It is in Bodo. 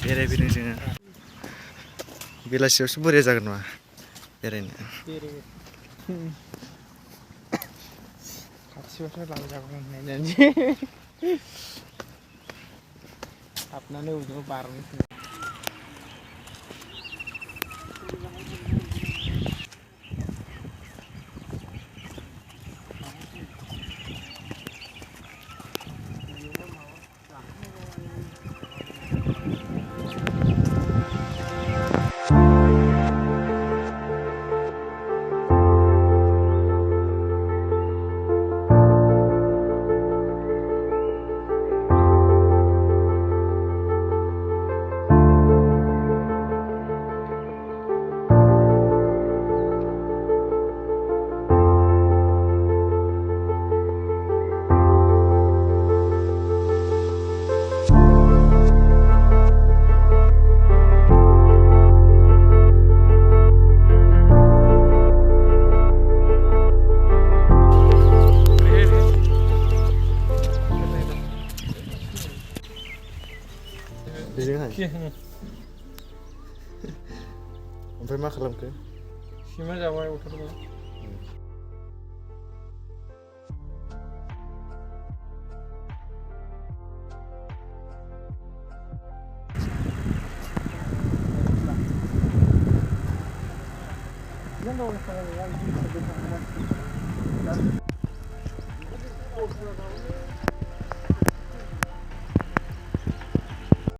बेरायफैदों जोङो बेलासियावसो बोरै जागोन नामा बेरायनो खाथियावसो लांजागौमोन नायनानै हाबनानै अबेजोंबा बारनोसै बेजोंहाय ओमफ्राय मा खालामखो सैमा जाबाय अथारबाय